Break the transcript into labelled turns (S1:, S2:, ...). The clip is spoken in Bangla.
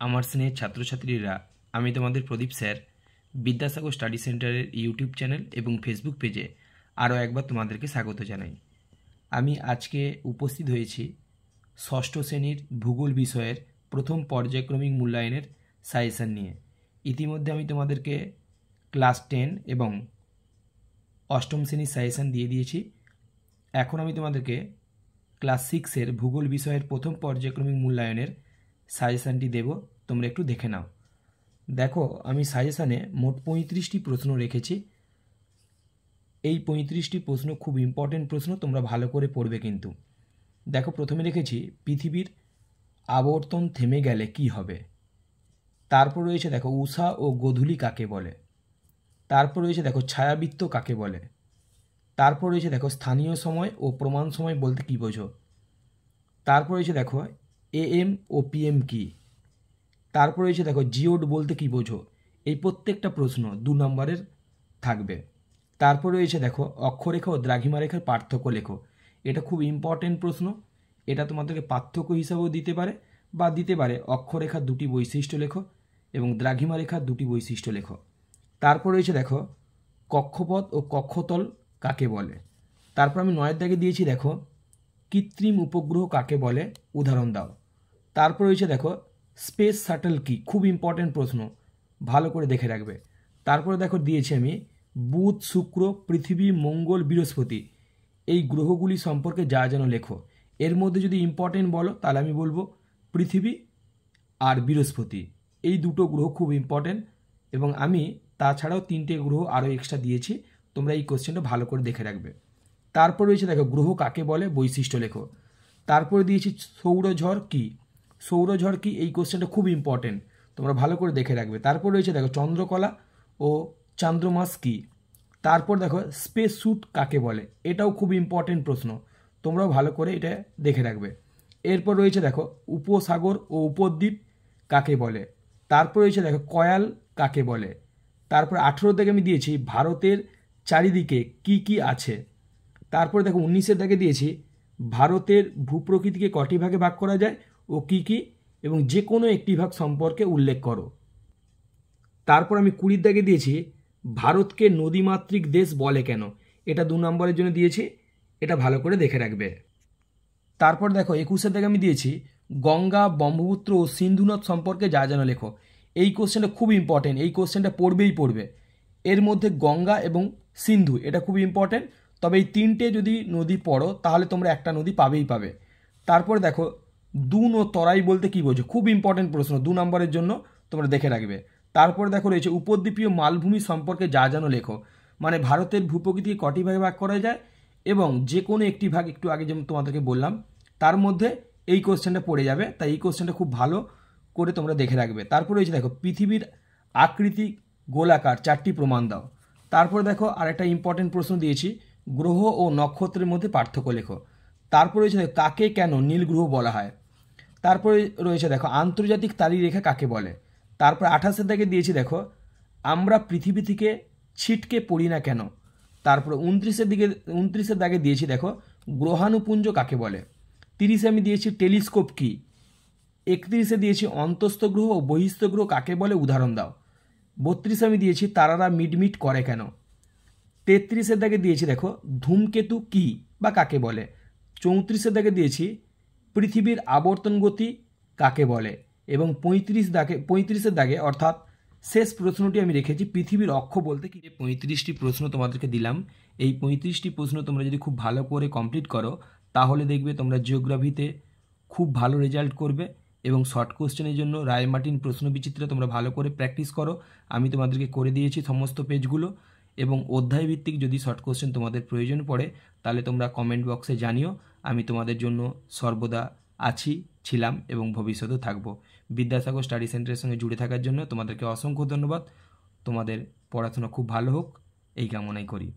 S1: আমার স্নেহের ছাত্রছাত্রীরা, আমি তোমাদের প্রদীপ স্যার বিদ্যাসাগর স্টাডি সেন্টারের ইউটিউব চ্যানেল এবং ফেসবুক পেজে আরও একবার তোমাদেরকে স্বাগত জানাই। আমি আজকে উপস্থিত হয়েছি ষষ্ঠ শ্রেণীর ভূগোল বিষয়ের প্রথম পর্যায়ক্রমিক মূল্যায়নের সাজেশান নিয়ে। ইতিমধ্যে আমি তোমাদেরকে ক্লাস 10 এবং অষ্টম শ্রেণীর সাজেশান দিয়ে দিয়েছি। এখন আমি তোমাদেরকে ক্লাস 6-এর ভূগোল বিষয়ের প্রথম পর্যায়ক্রমিক মূল্যায়নের সাজেশানটি দেব, তোমরা একটু দেখে নাও। দেখো, আমি সাজেশানে মোট 35টি প্রশ্ন রেখেছি। এই 35টি প্রশ্ন খুব ইম্পর্টেন্ট প্রশ্ন, তোমরা ভালো করে পড়বে কিন্তু। দেখো, প্রথমে রেখেছি পৃথিবীর আবর্তন থেমে গেলে কি হবে। তারপর রয়েছে দেখো উষা ও গোধূলি কাকে বলে। তারপর রয়েছে দেখো ছায়াবৃত্ত কাকে বলে। তারপর রয়েছে দেখো স্থানীয় সময় ও প্রমাণ সময় বলতে কী বোঝো। তারপর রয়েছে দেখো AM ও PM কি। তারপর রয়েছে দেখো জিওড বলতে কী বোঝো। এই প্রত্যেকটা প্রশ্ন 2 নম্বরের থাকবে। তারপর রয়েছে দেখো অক্ষরেখা ও দ্রাঘিমা রেখার পার্থক্য লেখো। এটা খুব ইম্পর্টেন্ট প্রশ্ন, এটা তোমাদেরকে পার্থক্য হিসাবেও দিতে পারে বা দিতে পারে অক্ষরেখার 2টি বৈশিষ্ট্য লেখো এবং দ্রাঘিমা রেখার 2টি বৈশিষ্ট্য লেখো। তারপর রয়েছে দেখো কক্ষপথ ও কক্ষতল কাকে বলে। তারপর আমি 9-এর দাগে দিয়েছি দেখো কৃত্রিম উপগ্রহ কাকে বলে, উদাহরণ দাও। তারপর রয়েছে দেখো স্পেস শাটল কি, খুব ইম্পর্টেন্ট প্রশ্ন, ভালো করে দেখে রাখবে। তারপরে দেখো দিয়েছি আমি বুধ, শুক্র, পৃথিবী, মঙ্গল, বৃহস্পতি এই গ্রহগুলি সম্পর্কে যা যেন লেখো। এর মধ্যে যদি ইম্পর্টেন্ট বলো তাহলে আমি বলবো পৃথিবী আর বৃহস্পতি, এই দুটো গ্রহ খুব ইম্পর্টেন্ট। এবং আমি তাছাড়াও 3টে গ্রহ আরও এক্সট্রা দিয়েছি, তোমরা এই কোশ্চেনটা ভালো করে দেখে রাখবে। তারপর রয়েছে দেখো গ্রহ কাকে বলে, বৈশিষ্ট্য লেখো। তারপরে দিয়েছি সৌরঝড় কি। সৌরঝড় কি, এই কোশ্চেনটা খুব ইম্পর্টেন্ট, তোমরা ভালো করে দেখে রাখবে। তারপর রয়েছে দেখো চন্দ্রকলা ও চান্দ্রমাস কি। তারপর দেখো স্পেস স্যুট কাকে বলে, এটাও খুব ইম্পর্টেন্ট প্রশ্ন, তোমরাও ভালো করে এটা দেখে রাখবে। এরপর রয়েছে দেখো উপসাগর ও উপদ্বীপ কাকে বলে। তারপর রয়েছে দেখো কয়াল কাকে বলে। তারপর 18 থেকে আমি দিয়েছি ভারতের চারিদিকে কি কি আছে। তারপরে দেখো 19-এর দাগে দিয়েছি ভারতের ভূপ্রকৃতিকে কটি ভাগে ভাগ করা যায় ও কি কি, এবং যে কোনো একটি ভাগ সম্পর্কে উল্লেখ করো। তারপর আমি 20-এর দাগে দিয়েছি ভারতকে নদীমাতৃক দেশ বলে কেন, এটা 2 নম্বরের জন্য দিয়েছি, এটা ভালো করে দেখে রাখবে। তারপর দেখো 21-এর দাগে আমি দিয়েছি গঙ্গা, ব্রহ্মপুত্র ও সিন্ধুনদ সম্পর্কে যা যেন লেখো। এই কোশ্চেনটা খুব ইম্পর্টেন্ট, এই কোশ্চেনটা পড়বেই পড়বে। এর মধ্যে গঙ্গা এবং সিন্ধু এটা খুব ইম্পর্টেন্ট, তবে এই 3টে যদি নদী পড়ো তাহলে তোমরা একটা নদী পাবেই পাবে। তারপর দেখো দুন ও তরাই বলতে কী বোঝো, খুব ইম্পর্টেন্ট প্রশ্ন, 2 নম্বরের জন্য, তোমরা দেখে রাখবে। তারপর দেখো রয়েছে উপদ্বীপীয় মালভূমি সম্পর্কে যা যেন লেখো, মানে ভারতের ভূপ্রকৃতিকে কটি ভাগে ভাগ করা যায় এবং যে কোনো একটি ভাগ, একটু আগে যেমন তোমাদেরকে বললাম, তার মধ্যে এই কোশ্চেনটা পড়ে যাবে, তাই এই কোশ্চেনটা খুব ভালো করে তোমরা দেখে রাখবে। তারপর রয়েছে দেখো পৃথিবীর আকৃতি গোলাকার, 4টি প্রমাণ দাও। তারপর দেখো আরেকটা ইম্পর্টেন্ট প্রশ্ন দিয়েছি গ্রহ ও নক্ষত্রের মধ্যে পার্থক্য লেখো। তারপর রয়েছে দেখো কাকে কেন নীল গ্রহ বলা হয়। তারপরে রয়েছে দেখো আন্তর্জাতিক তারিরেখা কাকে বলে। তারপর 28-এর দাগে দিয়েছি দেখো আমরা পৃথিবী থেকে ছিটকে পড়ি না কেন। তারপর 29-এর দাগে দিয়েছি দেখো গ্রহাণুপুঞ্জ কাকে বলে। 30-এ আমি দিয়েছি টেলিস্কোপ কি। 31-এ দিয়েছি অন্তস্থ গ্রহ ও বহিস্থ গ্রহ কাকে বলে, উদাহরণ দাও। 32-এ আমি দিয়েছি তারারা মিটমিট করে কেন। 33-এর দাগে দিয়েছি দেখো ধূমকেতু কি বা কাকে বলে। 34-এর দাগে দিয়েছি পৃথিবীর আবর্তন গতি কাকে বলে। এবং 35-এর দাগে অর্থাৎ শেষ প্রশ্নটি আমি রেখেছি পৃথিবীর অক্ষ বলতে কি। 35টি প্রশ্ন তোমাদেরকে দিলাম, এই 35টি প্রশ্ন তোমরা যদি খুব ভালো করে কমপ্লিট করো তাহলে দেখবে তোমরা জিওগ্রাফিতে খুব ভালো রেজাল্ট করবে। এবং শর্ট কোশ্চেনের জন্য রায় মার্টিন প্রশ্ন বিচিত্রা তোমরা ভালো করে প্র্যাকটিস করো, আমি তোমাদেরকে করে দিয়েছি সমস্ত পেজগুলো। এবং অধ্যায় ভিত্তিক যদি শর্ট কোশ্চেন তোমাদের প্রয়োজন পড়ে তাহলে তোমরা কমেন্ট বক্সে জানিও, আমি তোমাদের জন্য সর্বদা আছি, ছিলাম এবং ভবিষ্যতেও থাকবো। বিদ্যাসাগর স্টাডি সেন্টারের সঙ্গে জুড়ে থাকার জন্য তোমাদেরকে অসংখ্য ধন্যবাদ। তোমাদের পড়াশোনা খুব ভালো হোক এই কামনাই করি।